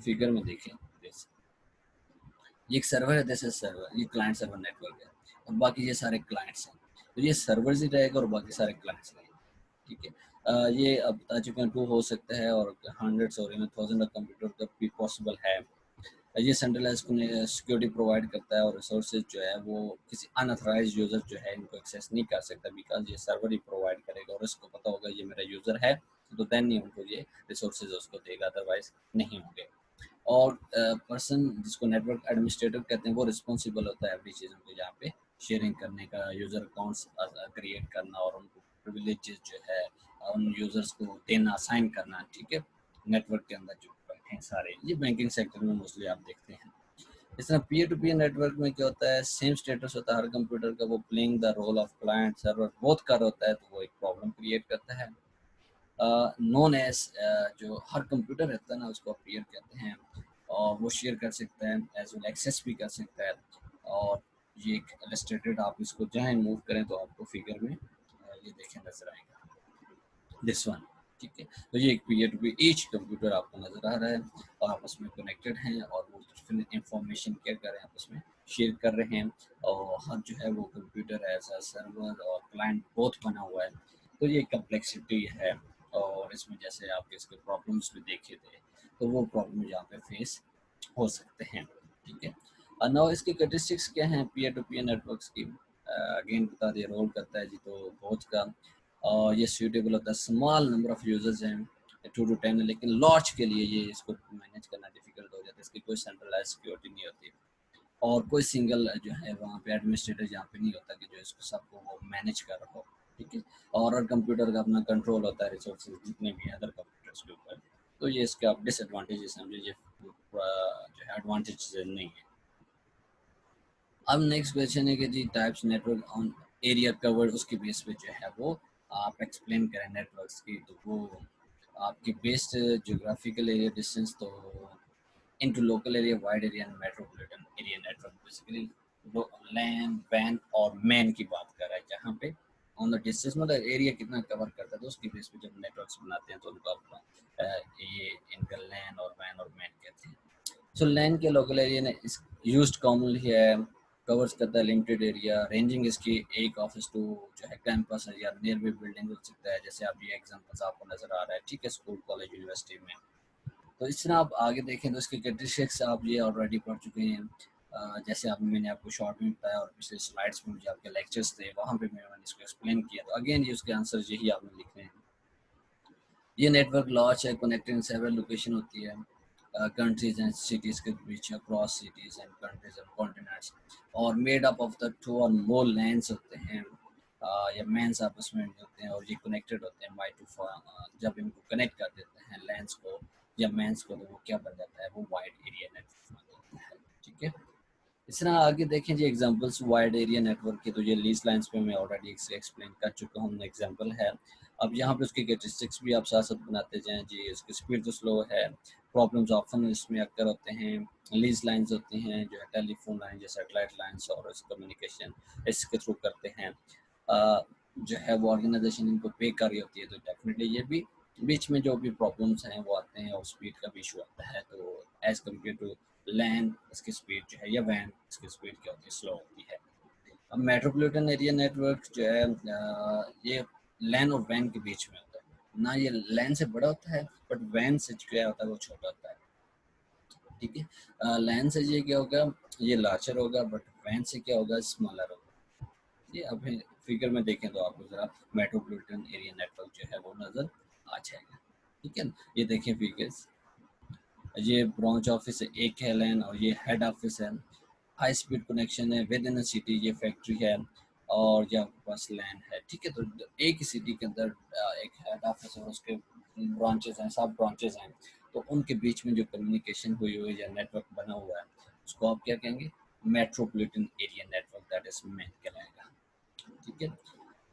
A: फिगर में देखें, दिस ये एक सर्वर है, दिस इज सर्वर, ये क्लाइंट सर्वर नेटवर्क है, और बाकी ये सारे क्लाइंट्स हैं। तो ये सर्वर्स ही रहेगा और बाकी सारे क्लाइंट्स रहेंगे, ठीक है। ये अब बता चुके हैं, टू हो सकता है और हंड्रेड्स और इवन थाउजेंड ऑफ कंप्यूटर तक भी पॉसिबल है। ये सेंट्रलाइज सिक्योरिटी प्रोवाइड करता है और रिसोर्सेज जो है वो किसी अनऑथराइज्ड यूजर जो है इनको एक्सेस नहीं कर सकता, बिकॉज ये सर्वर ही प्रोवाइड करेगा और इसको पता होगा ये मेरा यूजर है, तो देन ही उनको ये रिसोर्सेज उसको देगा, अदरवाइज नहीं होंगे। और पर्सन जिसको नेटवर्क एडमिनिस्ट्रेटर कहते हैं वो रिस्पॉन्सिबल होता है एवरी चीज़ को यहाँ पे शेयरिंग करने का, यूज़र अकाउंट्स क्रिएट करना और उनको प्रिविलेजेस जो है उन यूज़र्स को देना, असाइन करना, ठीक है। नेटवर्क के अंदर जो बैठे हैं सारे, ये बैंकिंग सेक्टर में मोस्टली आप देखते हैं। इस तरह पीयर टू पीयर नेटवर्क में क्या होता है, सेम स्टेटस होता है हर कंप्यूटर का, वो playing the role of client server both कर होता है, तो वो एक प्रॉब्लम क्रिएट करता है। नॉन एज जो हर कंप्यूटर रहता है ना उसको पीयर कहते हैं, और वो शेयर कर सकता है एज वेल एक्सेस भी कर सकता है। और ये एक इलस्ट्रेटेड, आप इसको जहाँ मूव करें तो आपको फिगर में ये देखें नजर आएगा, दिस वन, ठीक है। तो ये एक peer to peer each computer आपको नजर आ रहा है और आपस में कनेक्टेड हैं और वो डिफरेंट इंफॉर्मेशन क्या कर रहे हैं, आपस में शेयर कर रहे हैं। और हर जो है वो कंप्यूटर ऐसा सर्वर और क्लाइंट बोथ बना हुआ है, तो ये कम्प्लेक्सिटी है। और इसमें जैसे आप इसके प्रॉब्लम्स भी देखे थे, तो वो प्रॉब्लम यहाँ पे फेस हो सकते हैं, ठीक है। नाउ इसकी कैरेक्टरिस्टिक्स क्या हैं पीयर टू पीयर नेटवर्क्स की, अगेन बता दिए, रोल करता है जी तो बहुत का, और ये सूटेबल होता है, स्मॉल नंबर ऑफ यूजर्स हैं 2 to 10, लेकिन लॉन्च के लिए ये इसको मैनेज करना डिफिकल्ट हो जाता है, इसकी कोई सेंट्रलाइज सिक्योरिटी नहीं होती और कोई सिंगल जो है वहाँ पे एडमिनिस्ट्रेटर यहाँ पे नहीं होता कि जो इसको सबको वो मैनेज कर रहा हो, ठीक है। और हर कंप्यूटर का अपना कंट्रोल होता है रिसोर्सेज जितने भी हैं अदर कंप्यूटर्स के ऊपर, तो ये इसके आप डिसएडवांटेजेस समझे, ये जो है एडवांटेज नहीं है। अब नेक्स्ट क्वेश्चन है कि जी types network on area covered, उसके बेस पे जो है वो आप एक्सप्लेन करें नेटवर्क्स की, तो वो आपकी बेस्ड ज्योग्राफिकल एरिया डिस्टेंस, तो into local area, wide area and metropolitan area network, basically LAN वैन और मैन की बात कर रहा है, जहाँ पे ऑन द डिस्टेंस मतलब एरिया कितना कवर करता है, तो उसकी बेस पे जब नेटवर्क्स बनाते हैं तो उनको आप ये इनका लैन और वैन और मैन कहते हैं। सो लैन के लोकल एरिया ने यूज्ड कॉमनली है, कवर्स करता है लिमिटेड एरिया, रेंजिंग इसकी एक ऑफिस टू जो है कैंपस है या नियर बाई बिल्डिंग हो सकता है, जैसे आप ये एग्जांपल्स आपको नजर आ रहा है, ठीक है, स्कूल कॉलेज यूनिवर्सिटी में। तो इस तरह आप आगे देखें तो इसके कैरेक्टरिस्टिक्स आप ये ऑलरेडी पढ़ चुके हैं। जैसे आप मैंने आपको शॉर्ट में बताया और पिछले स्लाइड्स में मुझे आपके लेक्चर्स थे वहाँ पे मैंने इसको एक्सप्लेन किया, तो अगेन ये उसके आंसर यही आपने लिखने हैं। ये नेटवर्क लॉन्च है, कनेक्टिंग सेवरल लोकेशन होती है कंट्रीज एंड सिटीज के बीच, across cities and countries and continents, और मेड अप ऑफ द 2 और मोर लैंड्स होते हैं, या मैंस आपस में होते हैं और ये कनेक्टेड होते हैं बाई टू, जब इनको कनेक्ट कर देते हैं लैंड्स को या मैंस को, तो वो क्या बन जाता है, वो वाइड एरिया नेटवर्क बन जाता है, ठीक है। इस तरह आगे देखें जी एग्जांपल्स वाइड एरिया नेटवर्क के, तो ये लीज लाइंस पे मैं ऑलरेडी एक्सप्लेन कर चुका हूँ, एग्जांपल है। अब यहाँ पे उसकी कैरेक्टरिस्टिक्स भी आप साथ साथ बनाते जाएं जी, इसकी स्पीड तो स्लो है, प्रॉब्लम्स ऑफन इसमें अक्सर होते हैं, लीज लाइंस होती हैं जो है टेलीफोन लाइन या सेटेलाइट लाइंस, और इस कम्युनिकेशन इसके थ्रू करते हैं। जो है वो ऑर्गेनाइजेशन इनको पे कर रही होती है, तो डेफिनेटली ये भी बीच में जो भी प्रॉब्लम्स हैं वो आते हैं और स्पीड का भी इशू आता है, तो एज कम्पेयर टू लैन इसकी स्पीड जो है या वैन इसकी स्पीड क्या होती है, स्लो होती है। अब मेट्रोपॉलिटन एरिया नेटवर्क जो है ये लैन और वैन के बीच में होता है ना, ये लैन से बड़ा होता है बट वैन से जो क्या होता है वो छोटा होता है, ठीक है। लैन से ये क्या होगा, ये लार्जर होगा, बट वैन से क्या होगा, स्मॉलर होगा। ये अभी फिगर में देखें तो आपको जरा मेट्रोपॉलिटन एरिया नेटवर्क जो है वो नजर आ जाएगा, ठीक है। ये देखें फिगर्स, ये ब्रांच ऑफिस है, एक है लैन और ये हेड ऑफिस है, हाई स्पीड कनेक्शन है विद इन अ सिटी, ये फैक्ट्री है और ये आपके पास लैन है, ठीक है। तो एक ही सिटी के अंदर एक हेड ऑफिस और उसके ब्रांचेस हैं, सब ब्रांचेस हैं, तो उनके बीच में जो कम्युनिकेशन हुई हुई है या नेटवर्क बना हुआ है उसको आप क्या कहेंगे, metropolitan area network, that is man कहलाएगा, ठीक है।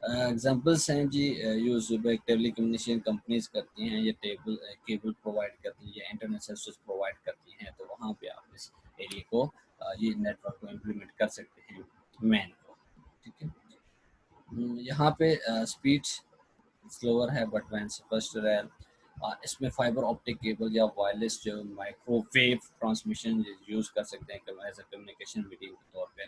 A: एग्जांपल्स हैं जी, यूज टेली कम्युनिकेशन कंपनीज करती हैं, ये केबल प्रोवाइड करती हैं या इंटरनेट सर्विसेज प्रोवाइड करती हैं, तो वहाँ पे आप इस एरिया को ये नेटवर्क को इम्प्लीमेंट कर सकते हैं मैन को। ठीक है, यहाँ पे स्पीड स्लोअर है बट वैन फर्स्ट रैल, इसमें फाइबर ऑप्टिक केबल या वायरलेस जो माइक्रोवेव ट्रांसमिशन यूज़ कर सकते हैं एज ए कम्युनिकेशन मीडियम के तौर पे।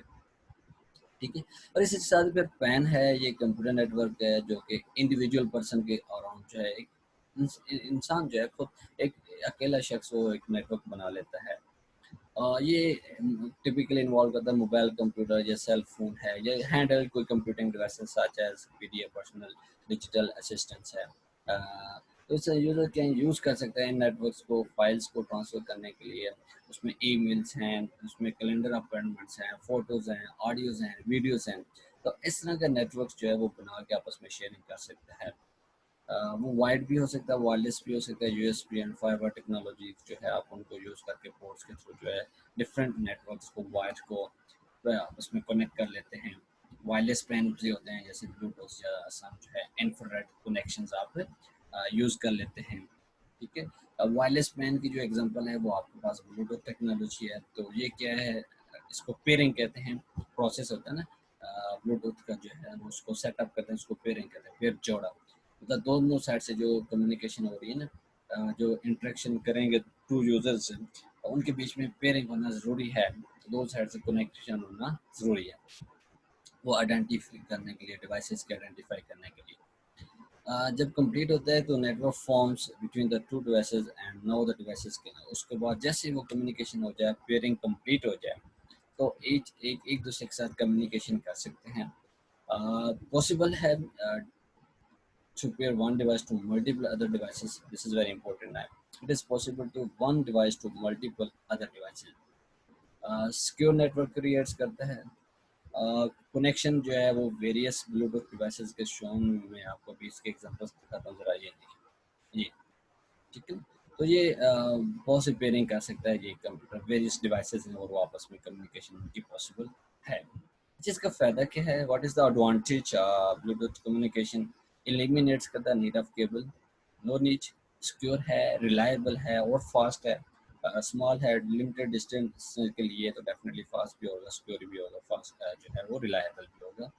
A: ठीक है, और इसके साथ फिर पैन है, ये कंप्यूटर नेटवर्क है जो कि इंडिविजुअल पर्सन के अराउंड जो है एक इंसान जो है खुद एक अकेला शख्स वो एक नेटवर्क बना लेता है। ये टिपिकली इन्वॉल्व करता है मोबाइल कंप्यूटर या सेल फोन है या हैंड हेल्ड कोई computing devices such as PDA personal digital assistants है। तो इससे यूजर कैन यूज कर सकते हैं नेटवर्क्स को फाइल्स को ट्रांसफर करने के लिए। उसमें ईमेल्स हैं, उसमें कैलेंडर अपॉइंटमेंट्स हैं, फोटोज हैं, ऑडियोज हैं, वीडियोज हैं। तो इस तरह का नेटवर्क्स जो है वो बना के आपस में शेयरिंग कर सकते हैं। वो वाइड भी हो सकता है, वायरलेस भी हो सकता है, यूएसबी एंड फाइबर टेक्नोलॉजी जो है आप उनको यूज़ करके पोर्ट्स के थ्रू जो है डिफरेंट नेटवर्क्स को वायर को आपस में कनेक्ट कर लेते हैं। वायरलेस पैन भी होते हैं जैसे ब्लूटूथ या सम जो है इंफ्रारेड कनेक्शंस आप यूज़ कर लेते हैं। ठीक है, वायरलेस पैन की जो एग्जांपल है वो आपके पास ब्लूटूथ टेक्नोलॉजी है, तो ये क्या है, इसको पेयरिंग कहते हैं, प्रोसेस होता है ना ब्लूटूथ का जो है उसको सेटअप करते हैं, उसको पेयरिंग कहते हैं, पेयर जोड़ा। मतलब दोनों साइड से जो कम्युनिकेशन हो रही है ना, जो इंटरेक्शन करेंगे टू यूजर्स से, उनके बीच में पेयरिंग होना ज़रूरी है, दो साइड से कनेक्शन होना ज़रूरी है वो आइडेंटिफाई करने के लिए, डिवाइसेस के आइडेंटिफाई करने के लिए। जब कंप्लीट होता है तो network forms between the two devices and know the devices के, उसके बाद जैसे वो कम्युनिकेशन हो जाए, पेयरिंग कंप्लीट हो जाए, तो एक दूसरे के साथ कम्युनिकेशन कर सकते हैं। पॉसिबल है to pair one device to multiple other devices. This is very important now. It is possible to one device to multiple other devices. Secure network creates करता है। कनेक्शन जो है वो वेरियस ब्लूटूथ डिवाइसेस के shown में आपको भी इसके एग्जांपल्स दिखाता हूँ, जरा ये देखिए ये। ठीक है, तो ये बहुत सी पेयरिंग कर सकता है ये कंप्यूटर, वेरियस डिवाइसेस हैं और वो आपस में कम्युनिकेशन उनकी पॉसिबल है। जिसका फ़ायदा क्या है, what is the advantage, bluetooth communication eliminates करता need of cable, no need, secure है, रिलायबल है और फास्ट है। स्मॉल है, लिमिटेड डिस्टेंस के लिए तो डेफिनेटली फास्ट भी होगा, सिक्योर भी होगा, फास्ट जो है वो रिलायबल भी होगा।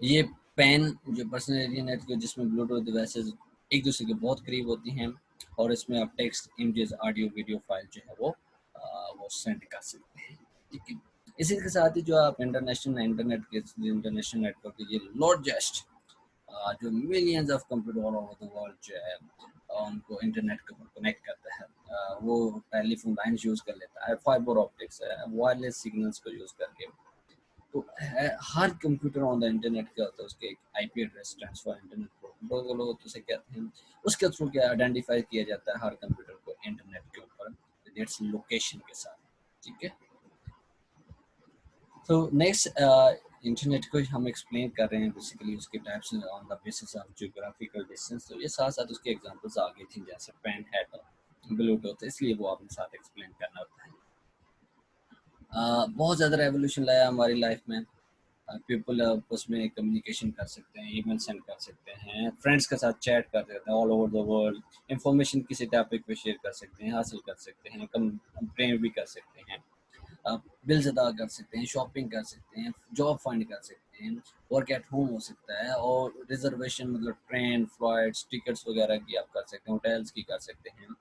A: ये पेन जो पर्सनल एरिया नेट के जिसमें ब्लूटूथ डिवाइसेस एक दूसरे के बहुत करीब होती हैं और इसमें आप text, images, audio, video file जो है वो सेंड कर सकते हैं। ठीक है, इसी के साथ ही जो आप इंटरनेशनल इंटरनेट के इंटरनेशनल नेटवर्क के ये लार्जेस्ट जो millions of computer all over the world जो है उनको इंटरनेट के ऊपर कनेक्ट करता है। वो टेलीफोन लाइन्स यूज़ कर लेता है, फाइबर ऑप्टिक्स है, वायरलेस सिग्नल्स को यूज़ करके। तो हर कंप्यूटर ऑन द इंटरनेट क्या होता है, उसके एक IP address transfer internet protocol लोग तो उसे कहते हैं, उसके थ्रू क्या आइडेंटिफाई किया जाता है हर कंप्यूटर को इंटरनेट के ऊपर इट्स लोकेशन के साथ। ठीक है, तो नेक्स्ट इंटरनेट को हम एक्सप्लेन कर रहे हैं बेसिकली उसके types on the basis of geographical distance, तो ये साथ साथ उसके एग्जांपल्स आगे थी जैसे पेन है तो ब्लूटूथ, इसलिए वो अपने साथ एक्सप्लेन करना होता है। बहुत ज़्यादा रेवोल्यूशन लाया हमारी लाइफ में। पीपल उसमें कम्युनिकेशन कर सकते हैं, ईमेल सेंड कर सकते हैं, फ्रेंड्स के साथ चैट कर सकते हैं all over the world, information किसी टॉपिक पे शेयर कर सकते हैं, हासिल कर सकते हैं, कंप्लेन भी कर सकते हैं, बिल्स अदा कर सकते हैं, शॉपिंग कर सकते हैं, जॉब फाइंड कर सकते हैं, वर्क एट होम हो सकता है, और रिजर्वेशन मतलब ट्रेन फ्लाइट्स टिकट्स वगैरह की आप कर सकते हैं, होटल्स की कर सकते हैं।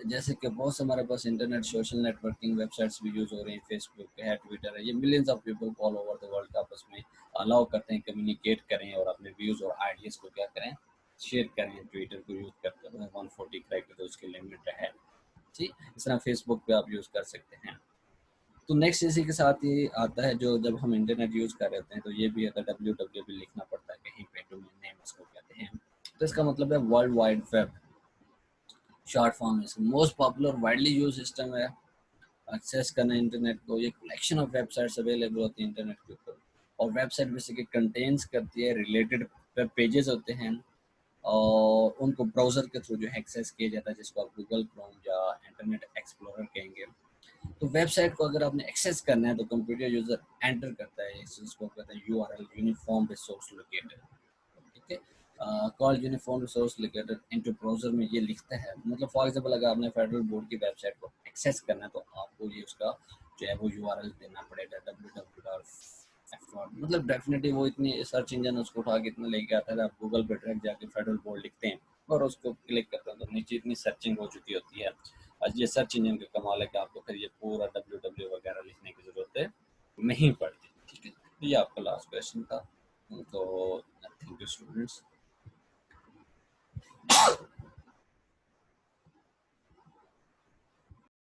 A: जैसे कि बहुत से हमारे पास इंटरनेट सोशल नेटवर्किंग वेबसाइट्स भी यूज़ हो रही हैं, फेसबुक है, ट्विटर है, ये millions of people all over the world आपस में अलाउ करते हैं कम्युनिकेट करें और अपने व्यूज़ और आइडियाज़ को क्या करें, शेयर करें। ट्विटर को यूज़ करते हैं 140 करेक्टर तो उसकी लिमिट है। ठीक, इस तरह फेसबुक पे आप यूज़ कर सकते हैं। तो नेक्स्ट इसी के साथ ही आता है जो जब हम इंटरनेट यूज़ कर रहे होते हैं तो ये भी अगर डब्ल्यू भी लिखना पड़ता है कहीं पे, डोमेन नेम इसको कहते हैं, तो इसका मतलब है world wide web, short form है, most popular widely use system है एक्सेस करना इंटरनेट को। ये कलेक्शन ऑफ वेबसाइट्स अवेलेबल होती है इंटरनेट के ऊपर, और वेबसाइट बेसिकली कंटेन्स करती है रिलेटेड वेब पेजेस होते हैं और उनको ब्राउज़र के थ्रू जो है एक्सेस किया जाता है, जिसको आप गूगल क्रोम या इंटरनेट एक्सप्लोरर कहेंगे। तो वेबसाइट को अगर आपने एक्सेस करना है तो कंप्यूटर यूज़र एंटर करता है है, इसको कहते हैं यूआरएल यूनिफॉर्म रिसोर्स लोकेटर, ठीक है। Call uniform resource locator into browser में ये लिखता है, मतलब फॉर एग्जांपल अगर आपने फेडरल बोर्ड की वेबसाइट को एक्सेस करना है तो आपको ये उसका जो है वो यूआरएल देना पड़ेगा, www.f. मतलब डेफिनेटली वो इतनी सर्च इंजन उसको उठा के इतना लेके आता है, आप गूगल पे डायरेक्ट जाके फेडरल बोर्ड लिखते हैं और उसको क्लिक करते हैं तो नीचे इतनी सर्चिंग हो चुकी होती है। आज ये सर्च इंजन का कमाल है कि आपको फिर ये पूरा www वगैरह लिखने की जरूरत है नहीं पड़ती, ठीक है। तो ये आपका लास्ट क्वेश्चन था, तो थैंक यू स्टूडेंट्स।